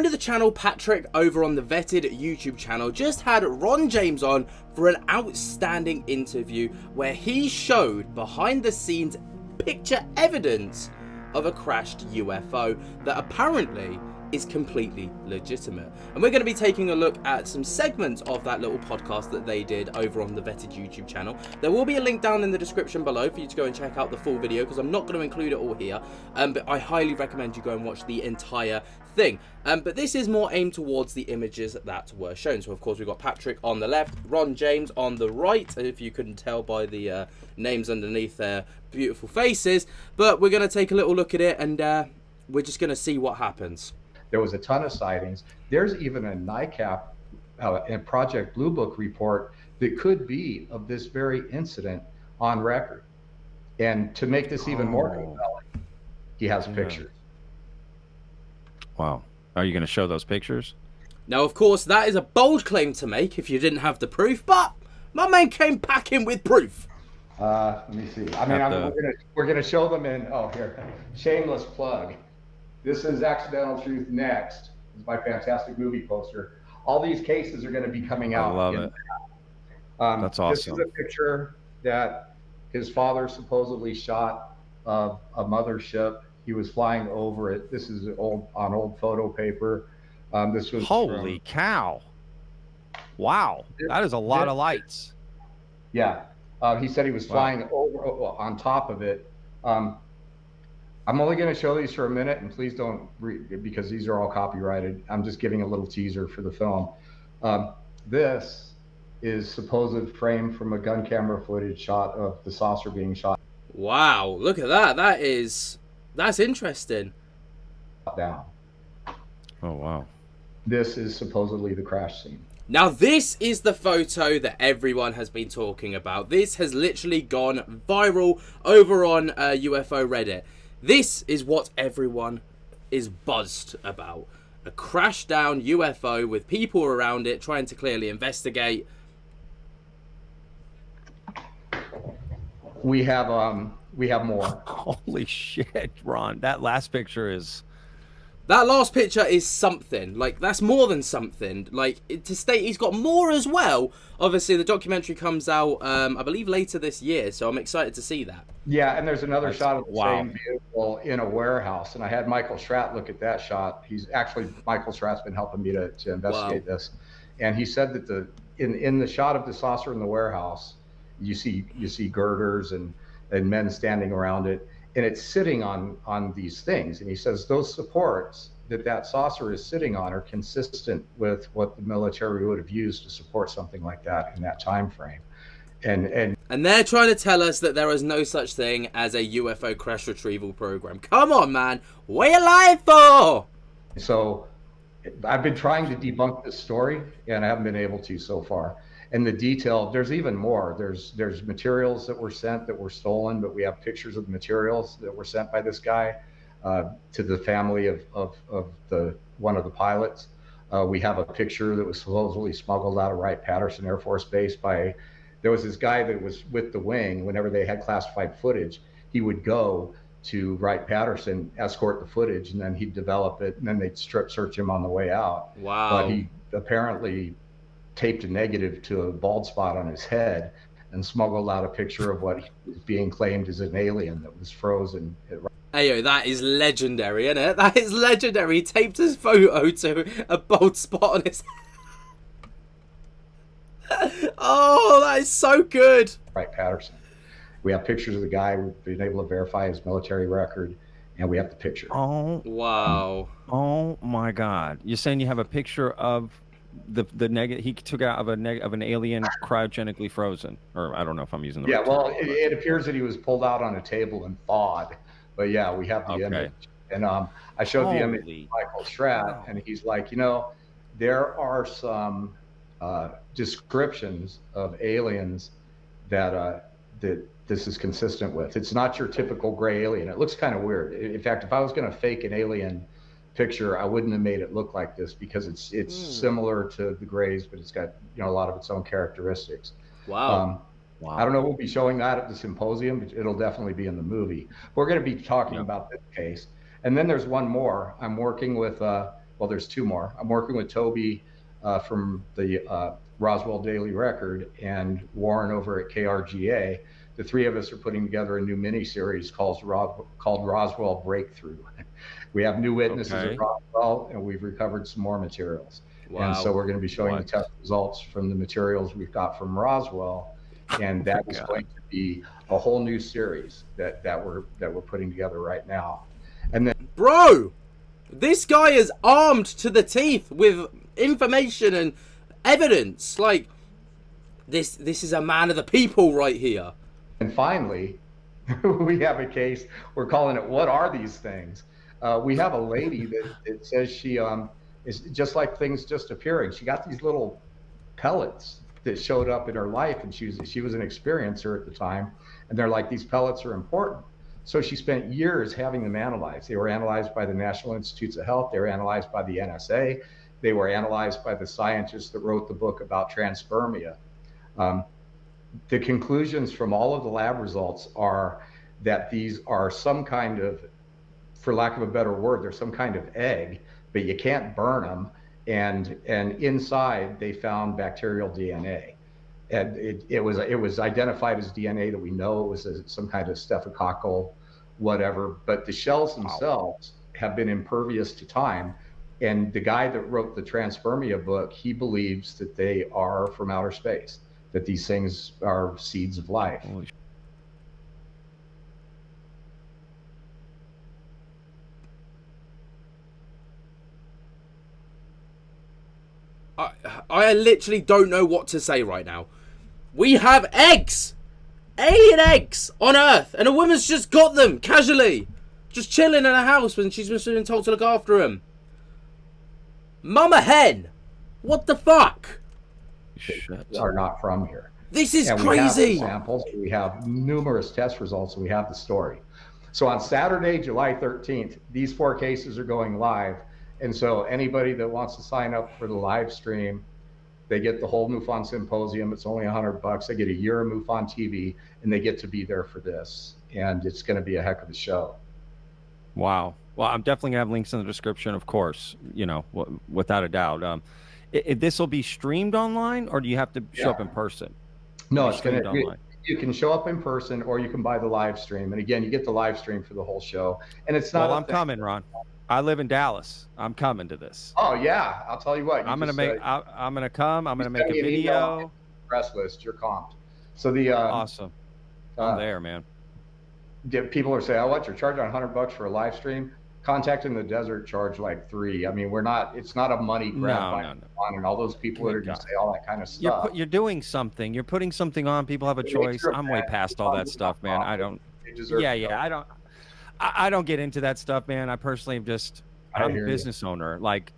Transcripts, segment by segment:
Friend of the channel, Patrick, over on the Vetted YouTube channel, just had Ron James on for an outstanding interview where he showed behind the scenes picture evidence of a crashed UFO that apparently is completely legitimate. And we're going to be taking a look at some segments of that little podcast that they did over on the Vetted YouTube channel. There will be a link down in the description below for you to go and check out the full video, because I'm not going to include it all here, but I highly recommend you go and watch the entire thing. But this is more aimed towards the images that were shown. So of course we've got Patrick on the left, Ron James on the right, if you couldn't tell by the names underneath their beautiful faces. But we're going to take a little look at it, and we're just going to see what happens. There was a ton of sightings. There's even a NICAP and Project Blue Book report that could be of this very incident on record. And to make this even more compelling, he has pictures. Wow. Are you going to show those pictures? Now, of course, that is a bold claim to make if you didn't have the proof, but my man came packing with proof. Let me see. I mean, we're gonna show them in, oh, here, shameless plug. This is Accidental Truth Next. This is my fantastic movie poster. All these cases are going to be coming out. I love it. That's awesome. This is a picture that his father supposedly shot of a mothership. He was flying over it. This is on old photo paper. This was holy cow! Wow, that is a lot of lights. Yeah, he said he was flying over on top of it. I'm only going to show these for a minute, and please don't read, because these are all copyrighted. I'm just giving a little teaser for the film. This is supposed frame from a gun camera footage shot of the saucer being shot. Wow, look at that. That's interesting. Down. Oh, wow. This is supposedly the crash scene. Now, this is the photo that everyone has been talking about. This has literally gone viral over on UFO Reddit. This is what everyone is buzzed about. A crashed down UFO with people around it trying to clearly investigate. We have more. Holy shit, Ron. That last picture is... That last picture is something. Like, that's more than something. Like, to state he's got more as well. Obviously, the documentary comes out, I believe, later this year. So I'm excited to see that. Yeah, and there's another shot of the same vehicle in a warehouse. And I had Michael Schratt look at that shot. Michael Schratt's been helping me to investigate this. And he said that in the shot of the saucer in the warehouse, you see girders and men standing around it. And it's sitting on these things. And he says those supports that saucer is sitting on are consistent with what the military would have used to support something like that in that time frame. And they're trying to tell us that there is no such thing as a UFO crash retrieval program. Come on, man. What are you lying for? So I've been trying to debunk this story, and I haven't been able to so far. And the detail, there's even more. There's materials that were sent that were stolen, but we have pictures of the materials that were sent by this guy to the family of one of the pilots. We have a picture that was supposedly smuggled out of Wright-Patterson Air Force Base there was this guy that was with the wing. Whenever they had classified footage, he would go to Wright-Patterson, escort the footage, and then he'd develop it, and then they'd strip search him on the way out. Wow. But he apparently taped a negative to a bald spot on his head and smuggled out a picture of what was being claimed as an alien that was frozen. Ayo, that is legendary, isn't it? That is legendary. He taped his photo to a bald spot on his head. Oh, that is so good. Wright-Patterson. We have pictures of the guy. We've been able to verify his military record, and we have the picture. Oh, wow. Oh my God. You're saying you have a picture of the negative he took out of an alien cryogenically frozen, or I don't know if I'm using the right well, term, it appears that he was pulled out on a table and thawed, but yeah, we have the image. And I showed the image to Michael Schratt, and he's like, there are some descriptions of aliens that this is consistent with. It's not your typical gray alien. It looks kind of weird. In fact, if I was going to fake an alien picture, I wouldn't have made it look like this, because it's similar to the grays, but it's got a lot of its own characteristics. Wow. Wow. I don't know if we'll be showing that at the symposium, but it'll definitely be in the movie. We're going to be talking about this case. And then there's one more. I'm working with well, there's two more. I'm working with Toby from the Roswell Daily Record and Warren over at KRGA. The three of us are putting together a new mini-series called Roswell Breakthrough. We have new witnesses at Roswell, and we've recovered some more materials. Wow. And so we're going to be showing the test results from the materials we've got from Roswell, and that is going to be a whole new series that we're putting together right now. And then, bro, this guy is armed to the teeth with information and evidence. Like, this is a man of the people right here. And finally, we have a case. We're calling it "What Are These Things?" We have a lady that says she is just like things just appearing. She got these little pellets that showed up in her life, and she was an experiencer at the time, and they're like, these pellets are important. So she spent years having them analyzed. They were analyzed by the National Institutes of Health. They were analyzed by the NSA. They were analyzed by the scientists that wrote the book about transpermia. The conclusions from all of the lab results are that these are some kind of, for lack of a better word, they're some kind of egg, but you can't burn them. And inside they found bacterial DNA. And it was identified as DNA that we know it was some kind of staphylococcal whatever, but the shells themselves have been impervious to time. And the guy that wrote the transpermia book, he believes that they are from outer space, that these things are seeds of life. I literally don't know what to say right now. We have eggs! Alien eggs on Earth, and a woman's just got them casually, just chilling in a house when she's been told to look after them. Mama hen, what the fuck? Shit. Are not from here. This is crazy. We have samples. We have numerous test results. And we have the story. So on Saturday, July 13th, these 4 cases are going live, and so anybody that wants to sign up for the live stream, they get the whole MUFON symposium. It's only $100. They get a year of MUFON TV, and they get to be there for this. And it's going to be a heck of a show. Wow. Well, I'm definitely going to have links in the description, of course, you know, without a doubt. This will be streamed online, or do you have to show up in person? No, it's going to. You can show up in person, or you can buy the live stream. And again, you get the live stream for the whole show. And it's not. Well, I'm coming, Ron. I live in Dallas. I'm coming to this. Oh yeah, I'll tell you what. I'm gonna make. I'm gonna come. I'm gonna make a video. Press list. You're comped. So the awesome. I'm there, man. People are saying, "Oh, what? You're charging $100 for a live stream?" Contact in the Desert charge like $3. I mean, we're not. It's not a money grab. No. And all those people that are going to say all that kind of stuff. You're doing something. You're putting something on. People have a choice. I'm way past all that stuff, man. I don't. Yeah. I don't get into that stuff, man. I personally am just, I'm a business owner. Like,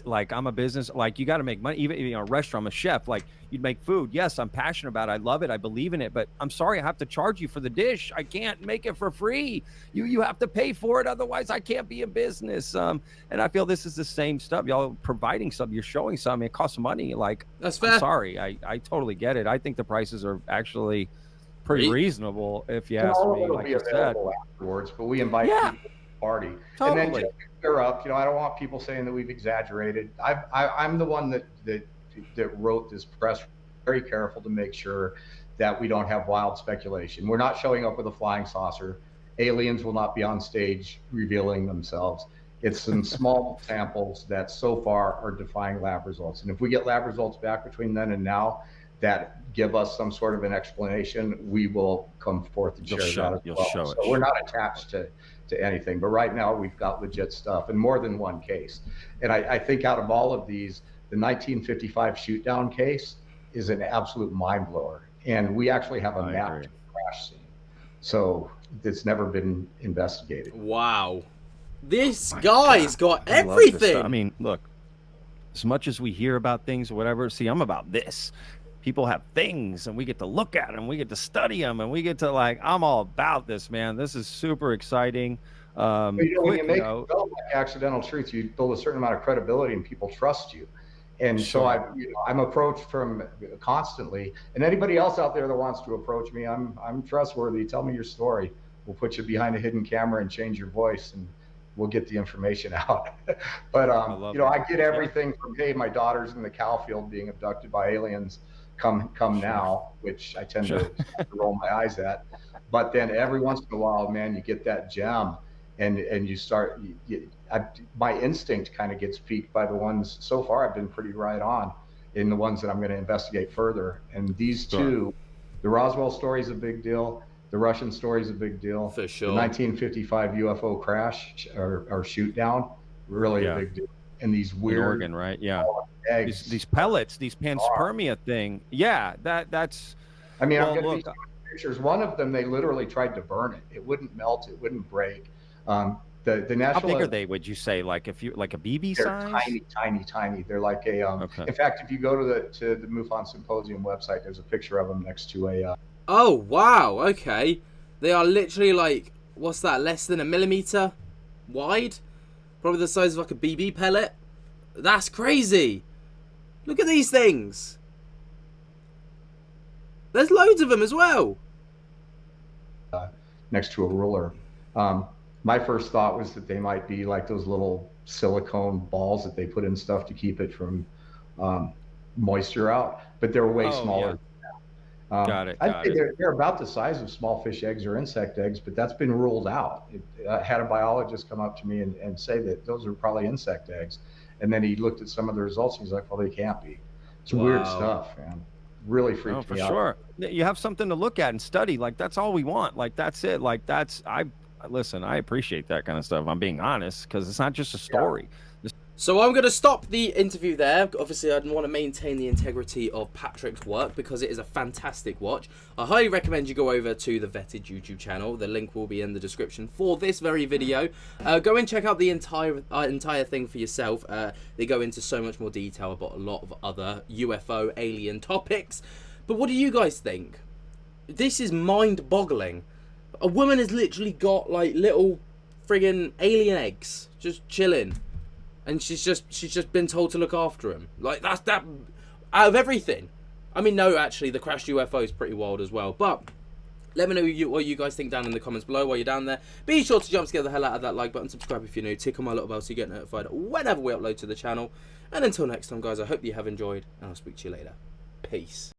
like I'm a business, like you got to make money. Even a restaurant, I'm a chef, like you'd make food. Yes, I'm passionate about it. I love it. I believe in it, but I'm sorry, I have to charge you for the dish. I can't make it for free. You have to pay for it. Otherwise I can't be in business. And I feel this is the same stuff. Y'all providing something, you're showing something, it costs money. Like, that's fair. I'm sorry. I totally get it. I think the prices are actually pretty reasonable, if you ask me. Like you said, afterwards, but we invite people to the party, and then just clear up. I don't want people saying that we've exaggerated. I'm the one that wrote this press. Very careful to make sure that we don't have wild speculation. We're not showing up with a flying saucer. Aliens will not be on stage revealing themselves. It's some small samples that so far are defying lab results, and if we get lab results back between then and now that give us some sort of an explanation, we will come forth and share that as well. So we're not attached to anything, but right now we've got legit stuff, and more than one case. And I think out of all of these, the 1955 shoot down case is an absolute mind blower, and we actually have a map to the crash scene, so it's never been investigated. Wow, this guy's got everything. I mean, look, as much as we hear about things or whatever, see, I'm about this. People have things, and we get to look at them, we get to study them, and we get to, like, I'm all about this, man. This is super exciting. When you make like accidental truth, you build a certain amount of credibility, and people trust you. And so I'm approached from constantly, and anybody else out there that wants to approach me, I'm trustworthy. Tell me your story. We'll put you behind a hidden camera and change your voice, and we'll get the information out. But you know, I get everything from, hey, my daughter's in the cow field being abducted by aliens, come now, which I tend to roll my eyes at. But then every once in a while, man, you get that gem, and you start. My instinct kind of gets piqued by the ones so far. I've been pretty right on in the ones that I'm going to investigate further. And these two, the Roswell story is a big deal. The Russian story is a big deal. For sure. The 1955 UFO crash or shoot down, really a big deal. And these weird in Oregon, right? Yeah. Eggs. These pellets, these panspermia thing. Yeah, that's. I mean, I'm going to pictures. One of them, they literally tried to burn it. It wouldn't melt. It wouldn't break. The national. How big are they? Would you say like a BB size? Tiny. They're like a. In fact, if you go to the Muon Symposium website, there's a picture of them next to a. Oh wow! Okay, they are literally like, what's that? Less than a millimeter wide, probably the size of like a BB pellet. That's crazy. Look at these things. There's loads of them as well. Next to a ruler. My first thought was that they might be like those little silicone balls that they put in stuff to keep it from moisture out, but they're way smaller. Yeah. Got it. I'd say they're about the size of small fish eggs or insect eggs, but that's been ruled out. I had a biologist come up to me and say that those are probably insect eggs. And then he looked at some of the results and he's like, well, they can't be. It's weird stuff, man. Really freaked me out. For sure. You have something to look at and study. Like, that's all we want. Like, that's it. Like, listen, I appreciate that kind of stuff. I'm being honest, because it's not just a story. So I'm going to stop the interview there. Obviously, I want to maintain the integrity of Patrick's work because it is a fantastic watch. I highly recommend you go over to the Vetted YouTube channel. The link will be in the description for this very video. Go and check out the entire thing for yourself. They go into so much more detail about a lot of other UFO alien topics. But what do you guys think? This is mind-boggling. A woman has literally got like little friggin' alien eggs just chilling. And she's just been told to look after him. Like, that's that out of everything. I mean, no, actually, the crashed UFO is pretty wild as well. But let me know what you guys think down in the comments below while you're down there. Be sure to jump to get the hell out of that like button. Subscribe if you're new. Tick on my little bell so you get notified whenever we upload to the channel. And until next time, guys, I hope you have enjoyed. And I'll speak to you later. Peace.